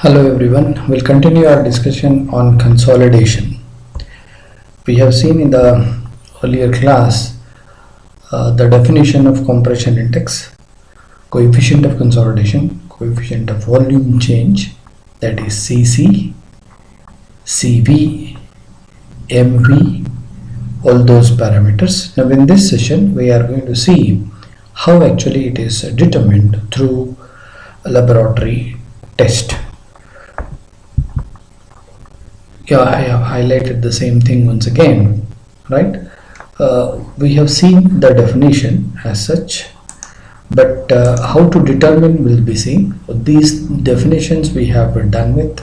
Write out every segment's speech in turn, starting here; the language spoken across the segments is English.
Hello everyone, we'll continue our discussion on consolidation. We have seen in the earlier class the definition of compression index, coefficient of consolidation, coefficient of volume change, that is Cc, Cv, Mv, all those parameters. Now in this session we are going to see how actually it is determined through a laboratory test. Yeah, I have highlighted the same thing once again, right? We have seen the definition as such, but how to determine will be seen. These definitions we have done with.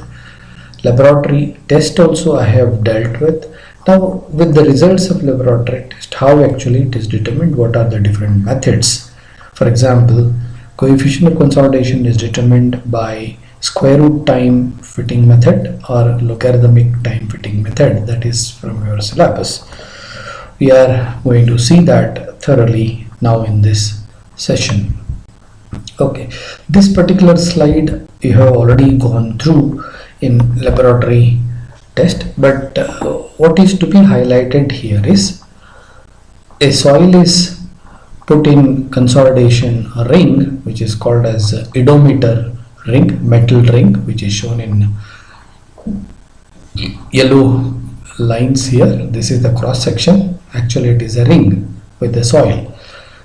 Laboratory test also I have dealt with. Now with the results of laboratory test, how actually it is determined, what are the different methods. For example, coefficient of consolidation is determined by square root time fitting method or logarithmic time fitting method, that is from your syllabus. We are going to see that thoroughly now in this session. Okay, this particular slide you have already gone through in laboratory test, but what is to be highlighted here is a soil is put in consolidation ring, which is called as oedometer ring, metal ring, which is shown in yellow lines here. This is the cross section. Actually it is a ring with the soil.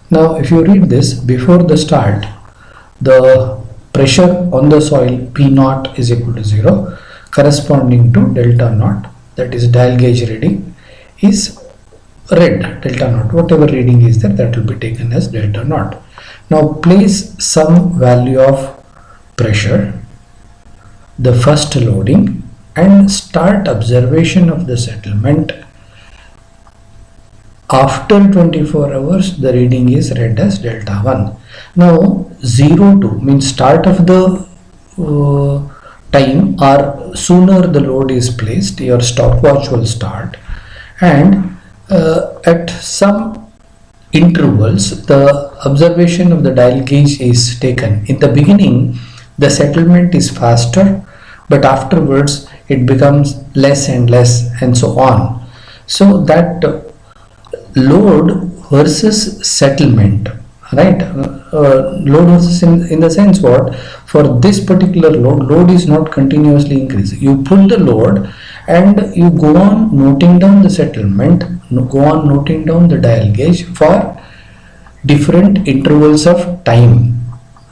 Now if you read this, before the start the pressure on the soil P naught is equal to 0, corresponding to delta naught, that is dial gauge reading is red, delta naught, whatever reading is there, that will be taken as delta naught. Now place some value of pressure, the first loading, and start observation of the settlement. After 24 hours the reading is read as delta 1. Now 0 to means start of the time, or sooner the load is placed, your stopwatch will start, and at some intervals the observation of the dial gauge is taken. In the beginning the settlement is faster, but afterwards it becomes less and less, and so on. So that load versus settlement, right? Load versus in the sense what, for this particular load is not continuously increasing. You pull the load and you go on noting down the settlement, go on noting down the dial gauge for different intervals of time.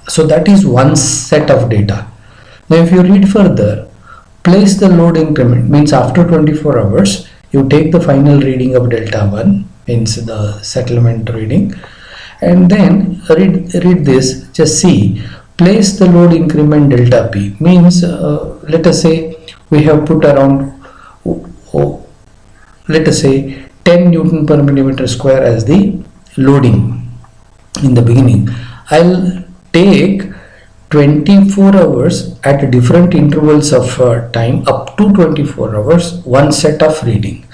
So that is one set of data. Now if you read further, place the load increment means after 24 hours you take the final reading of delta 1, means the settlement reading, and then read this, just see, place the load increment delta P, means let us say we have put around let us say 10 Newton per millimeter square as the loading in the beginning. I'll take 24 hours at different intervals of time, up to 24 hours, one set of reading.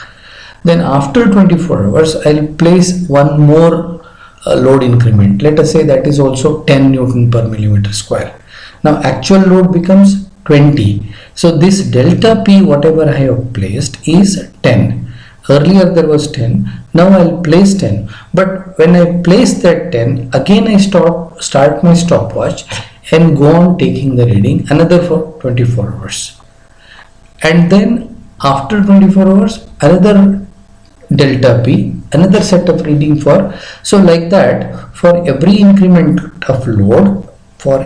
Then after 24 hours I'll place one more load increment, let us say that is also 10 Newton per millimeter square. Now actual load becomes 20. So this delta P whatever I have placed is 10. Earlier there was 10, now I'll place 10, but when I place that 10, again I start my stopwatch and go on taking the reading another for 24 hours, and then after 24 hours another delta P, another set of reading for, so like that for every increment of load, for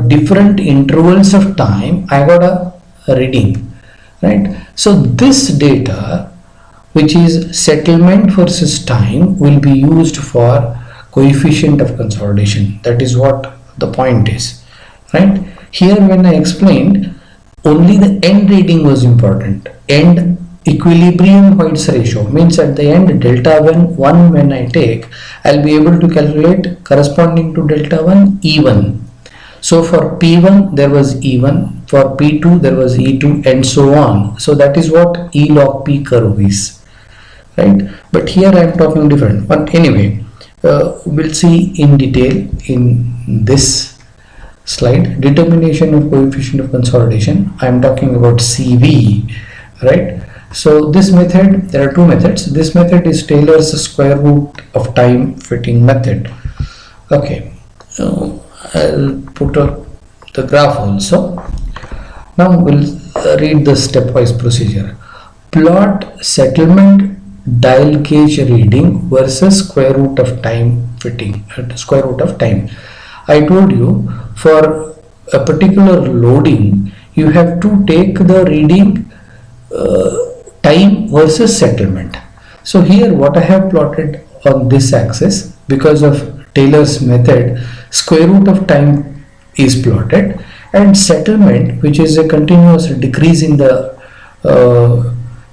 different intervals of time I got a reading, right? So this data, which is settlement versus time, will be used for coefficient of consolidation. That is what the point is, right? Here when I explained, only the end reading was important. End equilibrium White's ratio means at the end delta 1 when I take, I'll be able to calculate corresponding to delta 1 E1. So for P1 there was E1, for P2 there was E2, and so on. So that is what E log P curve is, right? But here I am talking different. But anyway, we'll see in detail in this slide. Determination of coefficient of consolidation, I am talking about CV, right? So this method, there are two methods. This method is Taylor's square root of time fitting method. Okay, so I'll put up the graph also. Now we'll read the stepwise procedure. Plot settlement dial gauge reading versus square root of time fitting, square root of time. I told you for a particular loading you have to take the reading time versus settlement. So here what I have plotted on this axis, because of Taylor's method, square root of time is plotted, and settlement, which is a continuous decrease in the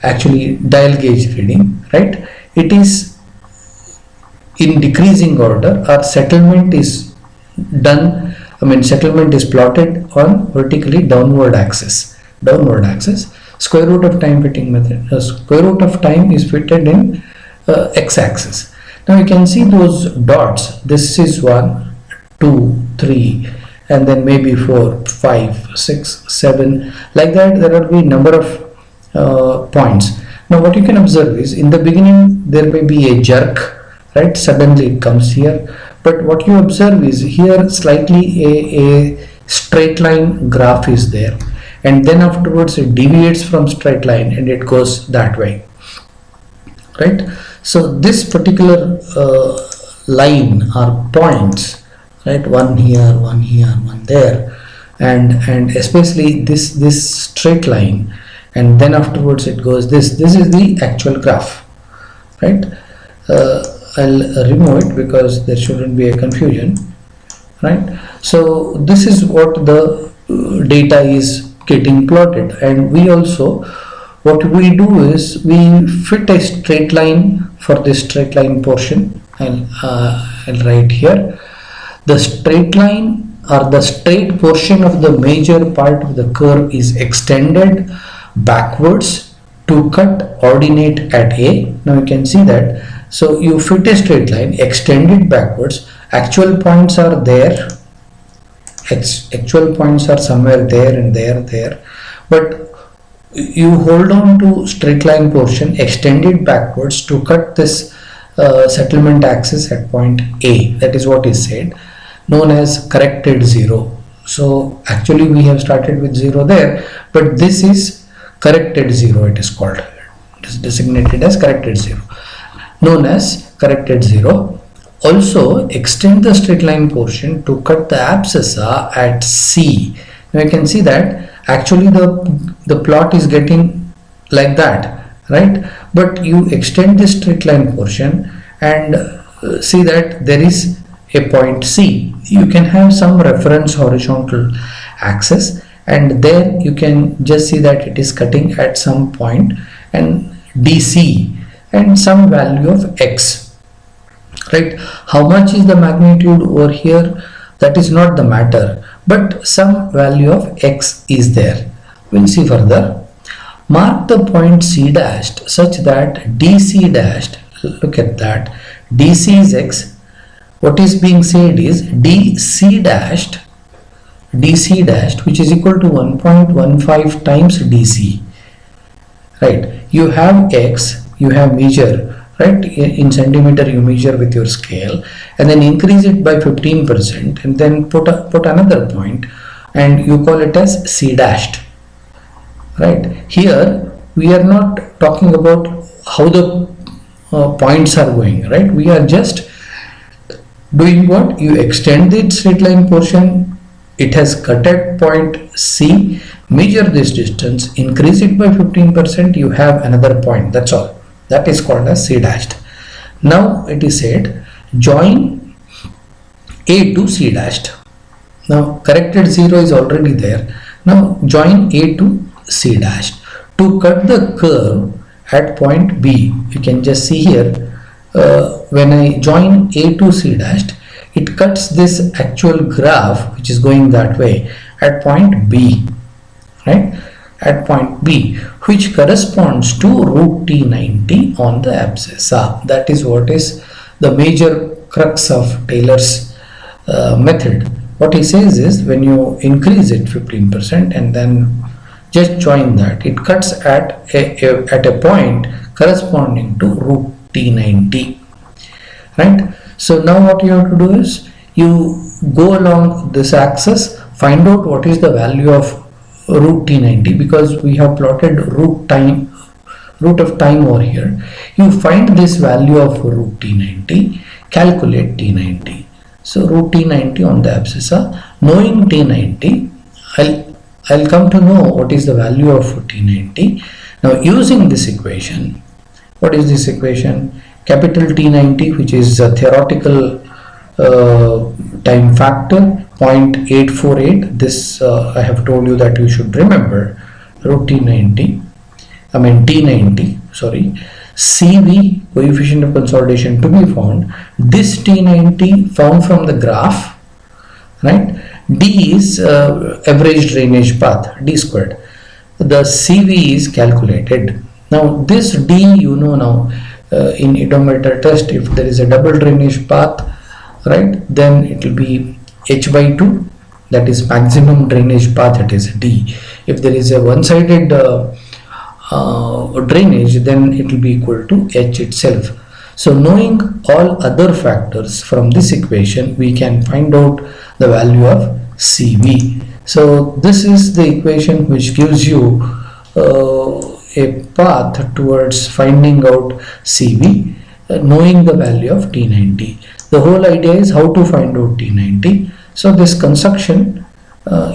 actually dial gauge reading, right? It is in decreasing order. Our settlement is done, settlement is plotted on vertically downward axis. Square root of time fitting method, square root of time is fitted in x-axis. Now you can see those dots. This is 1, 2, 3, and then maybe 4, 5, 6, 7, like that. There will be number of points. Now what you can observe is, in the beginning there may be a jerk, right? Suddenly it comes here, but what you observe is here slightly a straight line graph is there, and then afterwards it deviates from straight line and it goes that way, right? So this particular line are points, right? One here, one there, and especially this straight line, and then afterwards it goes this is the actual graph, right? I'll remove it because there shouldn't be a confusion, right? So this is what the data is getting plotted, and we also, what we do is we fit a straight line for this straight line portion. I'll write here the straight line, or the straight portion of the major part of the curve is extended backwards to cut ordinate at A. Now you can see that. So you fit a straight line, extend it backwards, actual points are there, actual points are somewhere there and there, but you hold on to straight line portion, extend it backwards to cut this settlement axis at point A. That is what is said, known as corrected zero. So actually we have started with 0 there, but this is corrected zero, it is called. It is designated as corrected zero, known as corrected zero. Also extend the straight line portion to cut the abscissa at C. Now you can see that actually the plot is getting like that, right? But you extend this straight line portion and see that there is a point C. You can have some reference horizontal axis, and there you can just see that it is cutting at some point, and DC and some value of X, right? How much is the magnitude over here? That is not the matter, but some value of X is there. We'll see further. Mark the point C dashed such that DC dashed, look at that, DC is X. What is being said is DC dashed, which is equal to 1.15 times DC, right? You have X, you have measure, right? In centimeter you measure with your scale, and then increase it by 15%, and then put another point, and you call it as C dashed, right? Here we are not talking about how the points are going, right? We are just doing what? You extend the straight line portion, it has cut at point C, measure this distance, increase it by 15%, you have another point. That's all. That is called as C dashed. Now it is said join A to C dashed. Now corrected zero is already there. Now join A to C dashed to cut the curve at point B. You can just see here, when I join A to C dashed, it cuts this actual graph which is going that way at point B, right? At point B, which corresponds to root T90 on the abscissa. That is what is the major crux of Taylor's method, what he says is when you increase it 15% and then just join that, it cuts at a point corresponding to root T90, right? So now what you have to do is you go along this axis, find out what is the value of root T90, because we have plotted root of time over here. You find this value of root T90, calculate T90. So root T90 on the abscissa. Knowing T90, I'll come to know what is the value of T90. Now using this equation, what is this equation? Capital T90, which is a theoretical time factor, 0.848. This I have told you that you should remember. Root T90, sorry, CV, coefficient of consolidation to be found. This T90 found from the graph, right? D is average drainage path, D squared. The CV is calculated. Now this D, you know now, in odometer test, if there is a double drainage path, right, then it will be H by 2, that is maximum drainage path, that is D. If there is a one-sided drainage, then it will be equal to H itself. So knowing all other factors from this equation, we can find out the value of CV. So this is the equation which gives you a path towards finding out CV, knowing the value of T90. The whole idea is how to find out T90. So this construction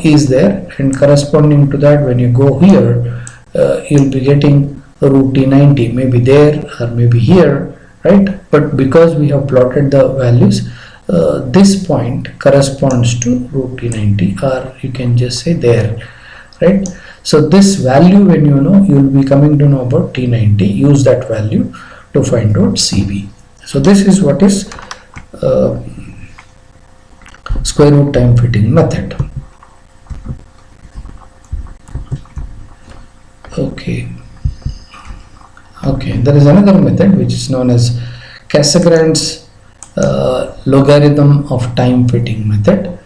is there, and corresponding to that, when you go here, you'll be getting root T90, maybe there or maybe here, right? But because we have plotted the values, this point corresponds to root T90, or you can just say there, right? So this value, when you know, you will be coming to know about T90. Use that value to find out CV. So this is what is square root time fitting method. Okay, there is another method which is known as Cassegrain's logarithm of time fitting method.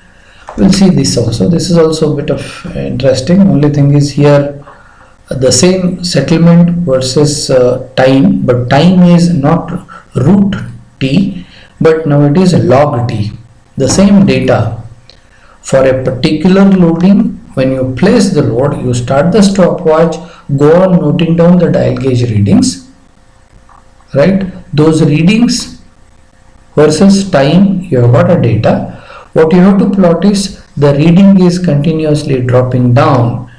We'll see this also. This is also a bit of interesting. Only thing is here the same settlement versus time, but time is not root T, but now it is log T. The same data for a particular loading. When you place the load, you start the stopwatch, go on noting down the dial gauge readings, right? Those readings versus time, you have got a data. What you have to plot is the reading is continuously dropping down,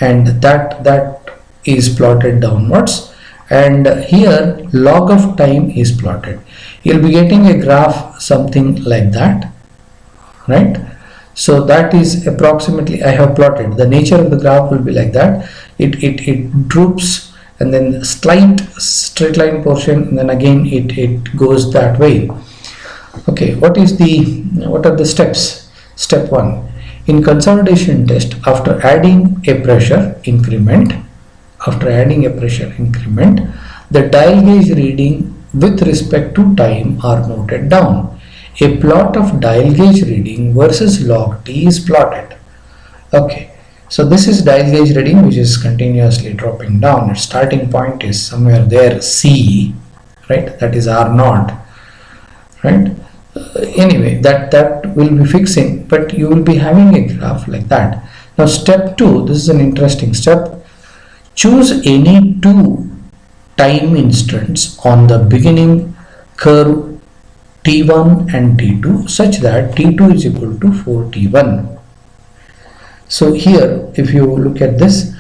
and that is plotted downwards, and here log of time is plotted. You'll be getting a graph something like that, right? So that is approximately, I have plotted. The nature of the graph will be like that. It droops, and then slight straight line portion, and then again it goes that way. Okay, what are the steps? Step 1. In consolidation test, after adding a pressure increment, the dial gauge reading with respect to time are noted down. A plot of dial gauge reading versus log T is plotted. Okay, so this is dial gauge reading which is continuously dropping down. Its starting point is somewhere there, C, right? That is R0, right? Anyway, that will be fixing, but you will be having a graph like that. Now step 2, this is an interesting step. Choose any two time instants on the beginning curve T1 and T2 such that T2 is equal to 4T1. So here, if you look at this,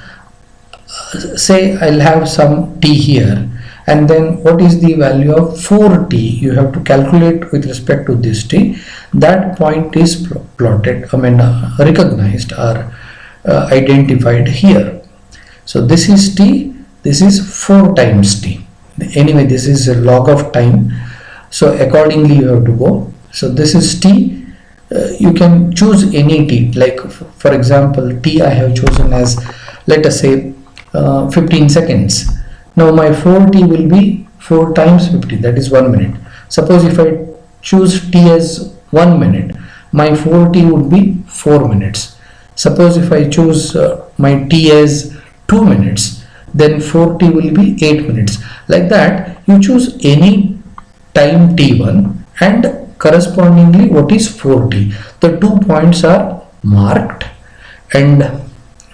say I'll have some T here, and then what is the value of 4T? You have to calculate with respect to this T. That point is plotted, recognized or identified here. So this is T, this is 4 times T. Anyway, this is a log of time. So accordingly you have to go. So this is T. You can choose any T, like for example T I have chosen as, let us say 15 seconds. Now my 4T will be 4 times 50, that is 1 minute. Suppose if I choose T as 1 minute, my 4t would be 4 minutes. Suppose if I choose my t as 2 minutes, then 4t will be 8 minutes. Like that, you choose any time t1 and correspondingly what is 4t. The 2 points are marked, and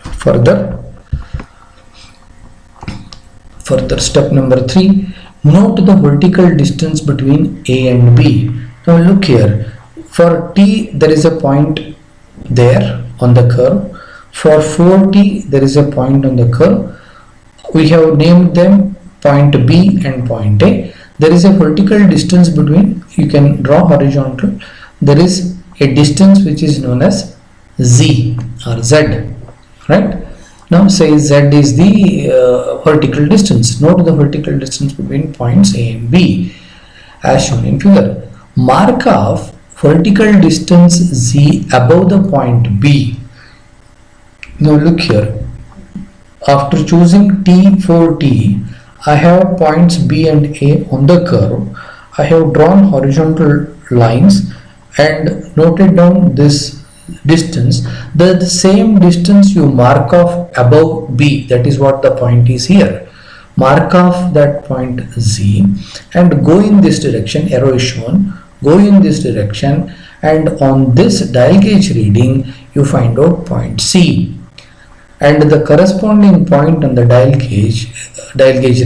further step number 3, note the vertical distance between A and B. Now look here, for t there is a point there on the curve. For 4t there is a point on the curve. We have named them point B and point A. There is a vertical distance between, you can draw horizontal, there is a distance which is known as Z or Z, right? Now say Z is the vertical distance. Note the vertical distance between points A and B as shown in figure. Mark off vertical distance Z above the point B. Now look here, after choosing T for T, I have points B and A on the curve. I have drawn horizontal lines and noted down this distance. The same distance you mark off above B, that is what the point is here. Mark off that point Z and go in this direction, arrow is shown, go in this direction, and on this dial gauge reading you find out point C, and the corresponding point on the dial gauge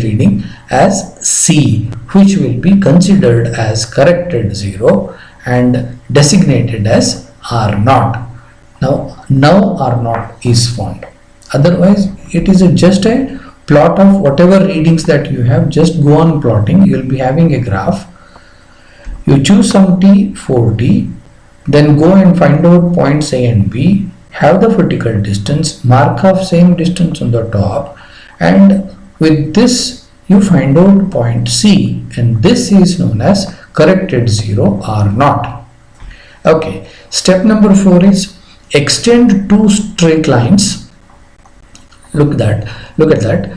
reading as C, which will be considered as corrected 0 and designated as R0. Now R0 is found. Otherwise it is just a plot of whatever readings that you have. Just go on plotting. You will be having a graph. You choose some t for t, then go and find out points A and B, have the vertical distance, mark off same distance on the top, and with this you find out point C, and this is known as corrected 0 R0. Okay, step number 4 is extend two straight lines. Look at that.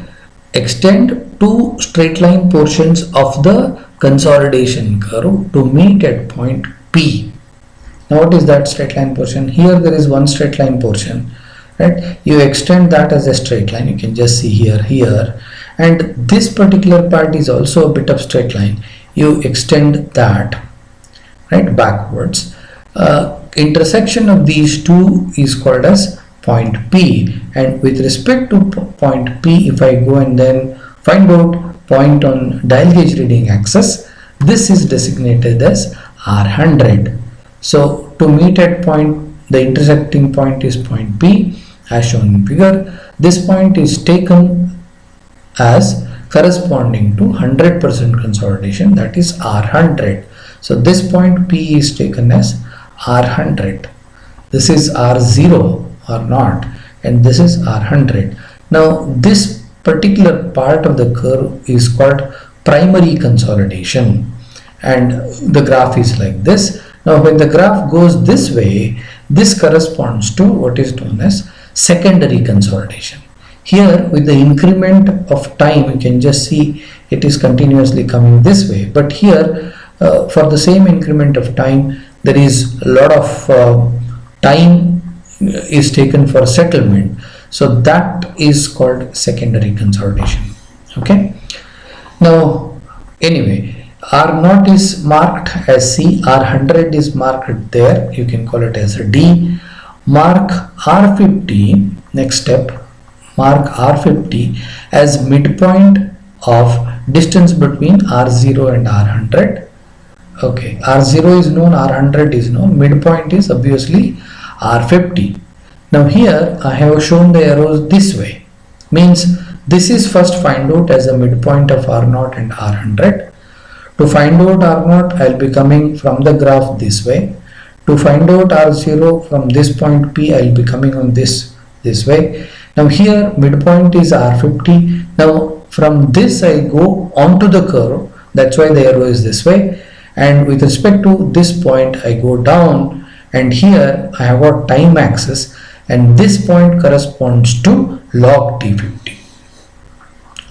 Extend two straight line portions of the consolidation curve to meet at point P. Now what is that straight line portion? Here there is one straight line portion, right? You extend that as a straight line. You can just see here, and this particular part is also a bit of straight line. You extend that, right, backwards. Intersection of these two is called as point P, and with respect to point P, if I go and then find out point on dial gauge reading axis, this is designated as R100. So to meet at point, the intersecting point is point P as shown in figure. This point is taken as corresponding to 100% consolidation, that is R100. So this point P is taken as R100. This is R0 or not, and this is R100. Now this particular part of the curve is called primary consolidation, and the graph is like this. Now when the graph goes this way, this corresponds to what is known as secondary consolidation. Here with the increment of time, you can just see it is continuously coming this way, but here for the same increment of time, there is a lot of time is taken for settlement. So that is called secondary consolidation. Okay. Now anyway, R0 is marked as C, R100 is marked there. You can call it as a D. Mark R50. Next step, mark R50 as midpoint of distance between R0 and R100. Okay, R0 is known, R100 is known, midpoint is obviously R50. Now here I have shown the arrows this way, means this is first find out as a midpoint of R0 and R100. To find out R0, I will be coming from the graph this way. To find out R0 from this point P, I will be coming on this way. Now here midpoint is R50. Now from this I go onto the curve, that's why the arrow is this way. And with respect to this point, I go down, and here I have got time axis, and this point corresponds to log T50.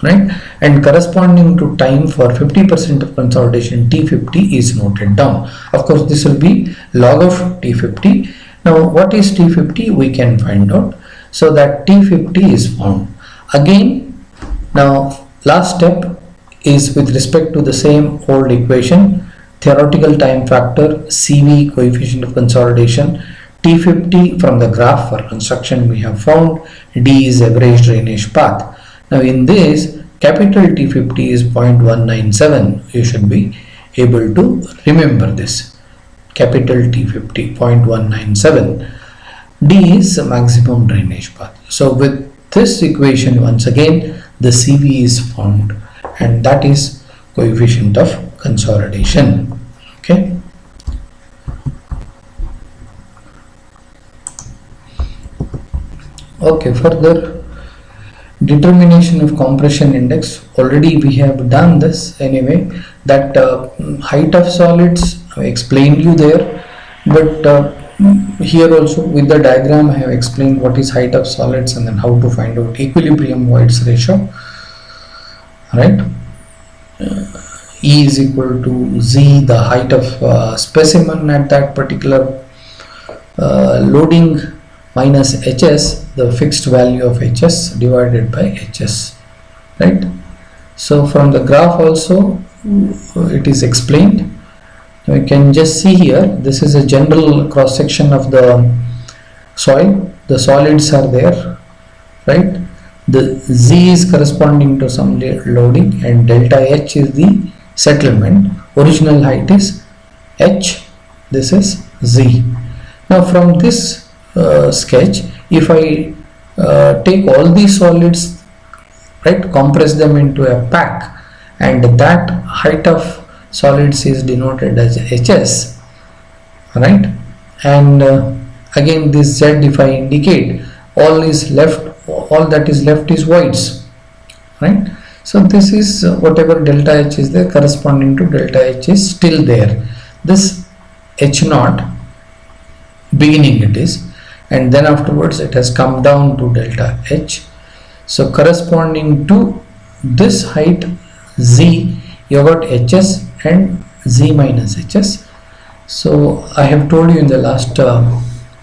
right? And corresponding to time for 50% of consolidation, T50 is noted down. Of course, this will be log of T50. Now, what is T50? We can find out. So that T50 is found. Again, now last step is with respect to the same old equation, theoretical time factor, CV, coefficient of consolidation, T50 from the graph for construction we have found, D is average drainage path. Now in this, capital T50 is 0.197. You should be able to remember this. Capital T50, 0.197. D is maximum drainage path. So with this equation, once again, the CV is found, and that is coefficient of consolidation. Okay. Okay, further determination of compression index, already we have done this anyway. That height of solids I explained you there, but here also with the diagram I have explained what is height of solids and then how to find out equilibrium voids ratio, right? E is equal to Z, the height of specimen at that particular loading, minus HS, the fixed value of HS, divided by HS, right? So from the graph also it is explained. We can just see here, this is a general cross section of the soil. The solids are there, right? The Z is corresponding to some loading, and delta H is the settlement. Original height is H, this is Z. Now from this sketch, if I take all these solids, right, compress them into a pack, and that height of solids is denoted as HS, right? And again this Z, if I indicate, all that is left is voids, right? So this is whatever delta H is there, corresponding to delta H is still there. This H naught beginning it is, and then afterwards it has come down to delta H. So corresponding to this height Z, you got HS and Z minus HS. So I have told you in the last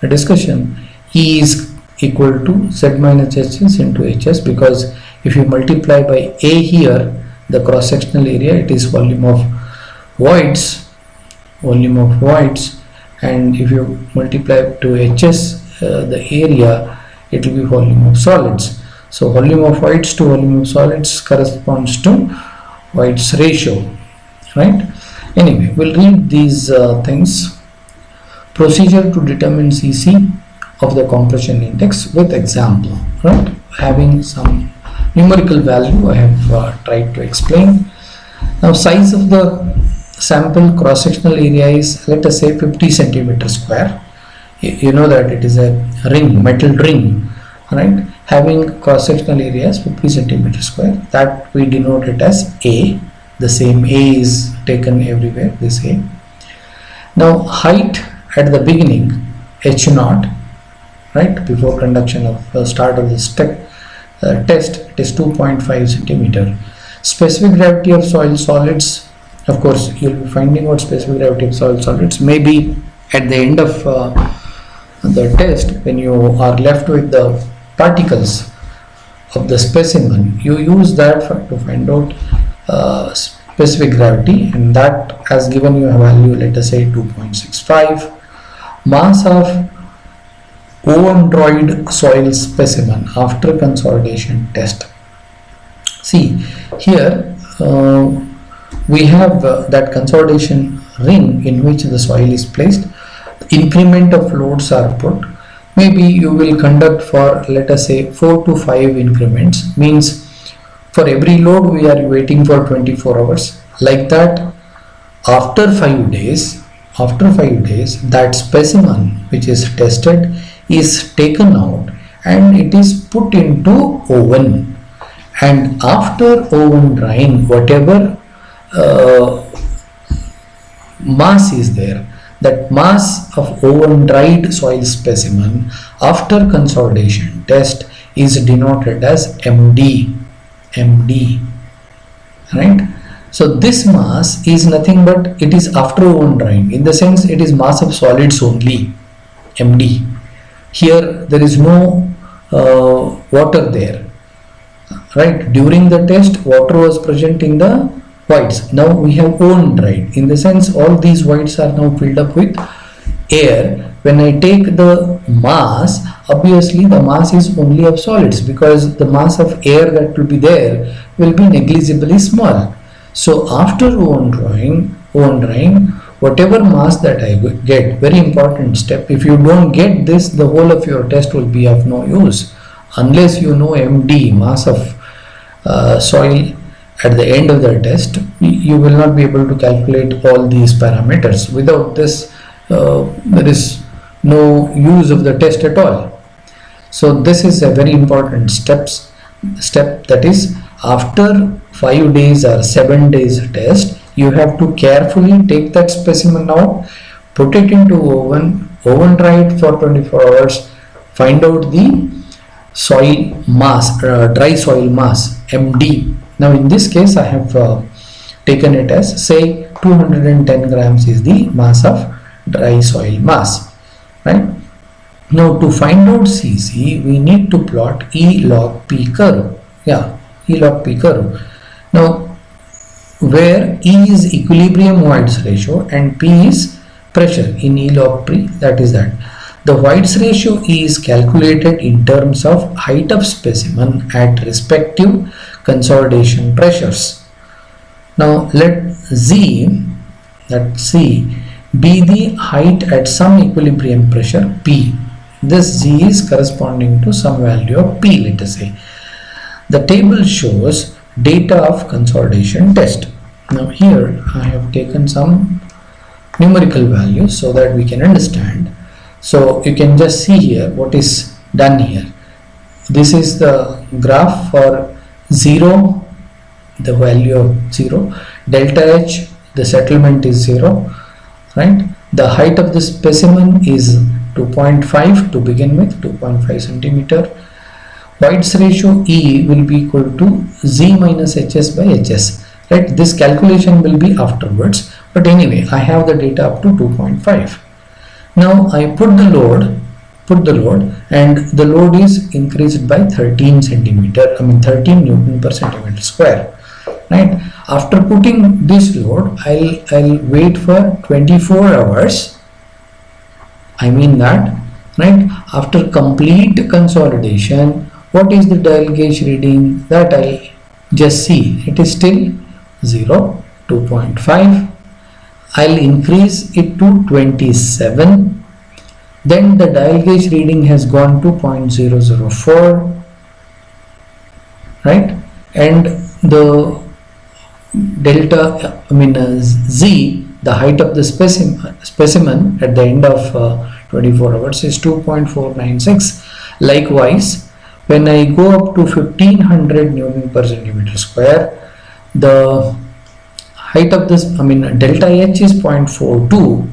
discussion, E is equal to Z minus HS into HS, because if you multiply by A here, the cross sectional area, it is volume of voids, and if you multiply to HS, the area, it will be volume of solids. So volume of voids to volume of solids corresponds to voids ratio, right? Anyway, we'll read these things. Procedure to determine CC of the compression index with example, right? Having some numerical value I have tried to explain. Now size of the sample cross sectional area is, let us say, 50 centimeter square. You know that it is a ring, metal ring, right? Having cross sectional area is 50 centimeter square, that we denote it as A. The same A is taken everywhere, this A. Now height at the beginning, H naught, right, before conduction of start of this test, it is 2.5 centimeter. Specific gravity of soil solids, of course you will be finding out specific gravity of soil solids maybe at the end of the test, when you are left with the particles of the specimen. You use that to find out specific gravity, and that has given you a value, let us say 2.65. Mass of oven-dried soil specimen after consolidation test. See here we have that consolidation ring in which the soil is placed. Increment of loads are put. Maybe you will conduct for, let us say, 4 to 5 increments, means for every load we are waiting for 24 hours. Like that, after 5 days, that specimen which is tested is taken out and it is put into oven, and after oven drying, whatever mass is there, that mass of oven dried soil specimen after consolidation test is denoted as MD. MD, right? So this mass is nothing but it is after oven drying, in the sense it is mass of solids only, MD. Here there is no water there, right? During the test water was present in the whites. Now we have oven dried, in the sense all these whites are now filled up with air. When I take the mass, obviously the mass is only of solids, because the mass of air that will be there will be negligibly small. So after oven drying, whatever mass that I get, very important step, if you don't get this, the whole of your test will be of no use, unless you know MD, mass of soil at the end of the test. You will not be able to calculate all these parameters. Without this, there is no use of the test at all. So this is a very important step, that is, after 5 days or 7 days test, you have to carefully take that specimen out, put it into oven dry it for 24 hours, find out the soil mass, dry soil mass, MD. Now in this case I have taken it as, say, 210 grams is the mass of dry soil mass, right? Now to find out Cc, we need to plot E log P curve. E log P curve. Now where E is equilibrium voids ratio and P is pressure in E log P, that is that. The voids ratio is calculated in terms of height of specimen at respective consolidation pressures. Now let Z, that C, be the height at some equilibrium pressure P. This Z is corresponding to some value of P, let us say. The table shows data of consolidation test. Now here I have taken some numerical values so that we can understand. So you can just see here what is done here. This is the graph for 0, the value of 0, delta H, the settlement is 0, right? The height of the specimen is 2.5 to begin with, 2.5 centimeter. Voids ratio E will be equal to Z minus HS by HS, right? This calculation will be afterwards, but anyway I have the data up to 2.5. Now I put the load, and the load is increased by 13 Newton per centimeter square, right? After putting this load, I'll wait for 24 hours. I mean that, right? After complete consolidation, what is the dial gauge reading? That I'll just see. It is still 0, 2.5. I'll increase it to 27. Then the dial gauge reading has gone to 0.004, right? And the delta, Z, the height of the specimen at the end of 24 hours is 2.496. Likewise, when I go up to 1500 Newton per centimeter square, the height of this, delta H is 0.42.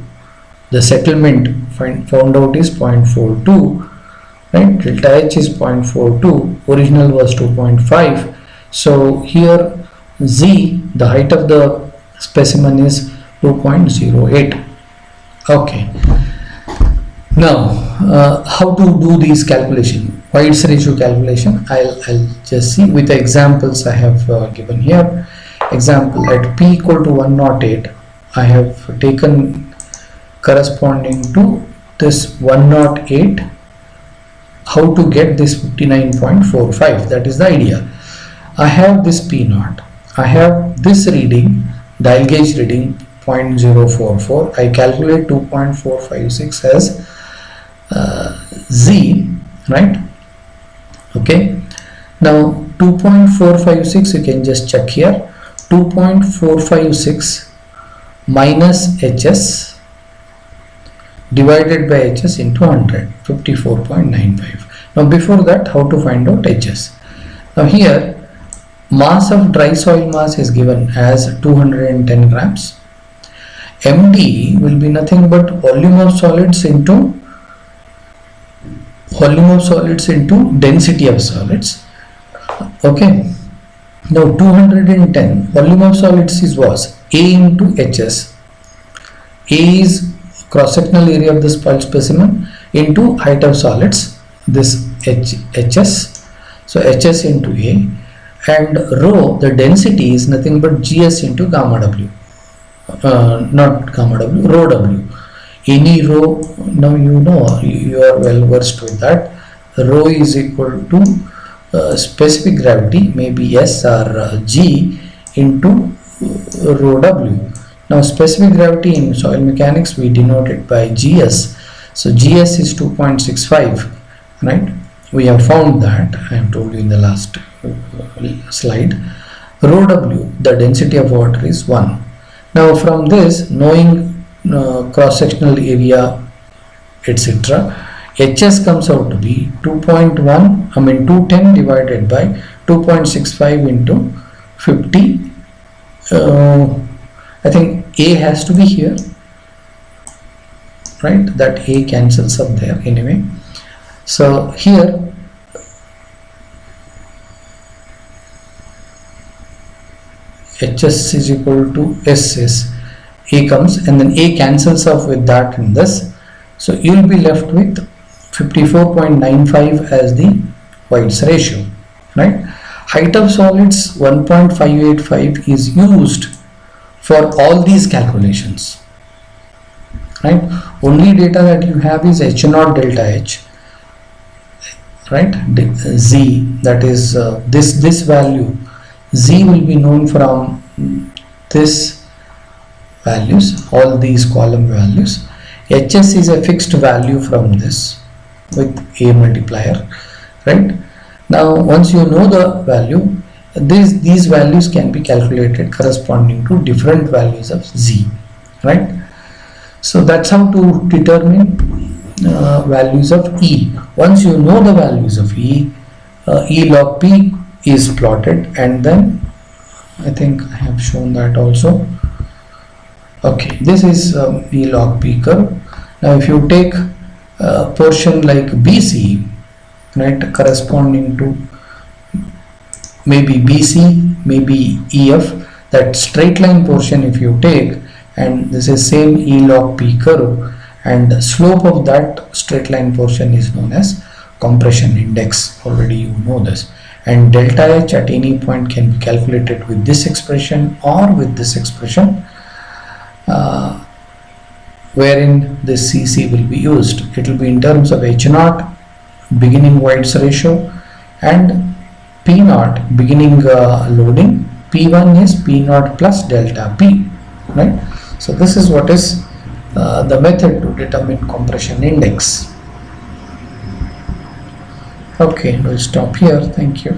The settlement found out is 0.42, right? Delta H is 0.42. Original was 2.5. So here Z, the height of the specimen, is 2.08. Okay. Now, how to do these calculation? Voids ratio calculation. I'll just see with the examples I have given here. Example, at P equal to 108, I have taken corresponding to this 108, how to get this 59.45, that is the idea. I have this P naught, I have this reading, dial gauge reading 0.044, I calculate 2.456 as Z, right? Okay, now 2.456 you can just check here, 2.456 minus HS divided by HS into 100, 54.95. Now before that, how to find out HS? Now here, mass of dry soil mass is given as 210 grams. MD will be nothing but volume of solids into density of solids. Okay, Now 210 volume of solids is was A into HS. A is cross-sectional area of the spoiled specimen into height of solids, this HS. So HS into A, and rho, the density, is nothing but GS into gamma W. Not gamma W, rho W. Any rho, now you are well versed with that. Rho is equal to specific gravity, maybe S or G, into rho W. Now specific gravity in soil mechanics we denote it by GS. So GS is 2.65, right? We have found that, I have told you in the last slide. Rho W, the density of water, is 1. Now from this, knowing cross-sectional area, etc., HS comes out to be 210 divided by 2.65 into 50. I think A has to be here, right? That A cancels up there anyway. So here HS is equal to SS. A comes and then A cancels off with that in this. So you will be left with 54.95 as the White's ratio, right? Height of solids 1.585 is used for all these calculations, right? Only data that you have is H0 delta H, right? Z, that is this value. Z will be known from this values, all these column values. HS is a fixed value from this with A multiplier, right? Now once you know the value, these values can be calculated corresponding to different values of Z, right? So that's how to determine values of E. Once you know the values of E, E log P is plotted, and then I think I have shown that also. Okay, this is E log P curve. Now if you take a portion like BC, right, corresponding to maybe BC, maybe EF, that straight line portion if you take, and this is same E log P curve, and the slope of that straight line portion is known as compression index. Already you know this. And delta H at any point can be calculated with this expression or with this expression, wherein this CC will be used. It will be in terms of H0 beginning White's ratio and P0 beginning loading. P1 is P0 plus delta P, right? So this is what is the method to determine compression index. Okay, we'll stop here. Thank you.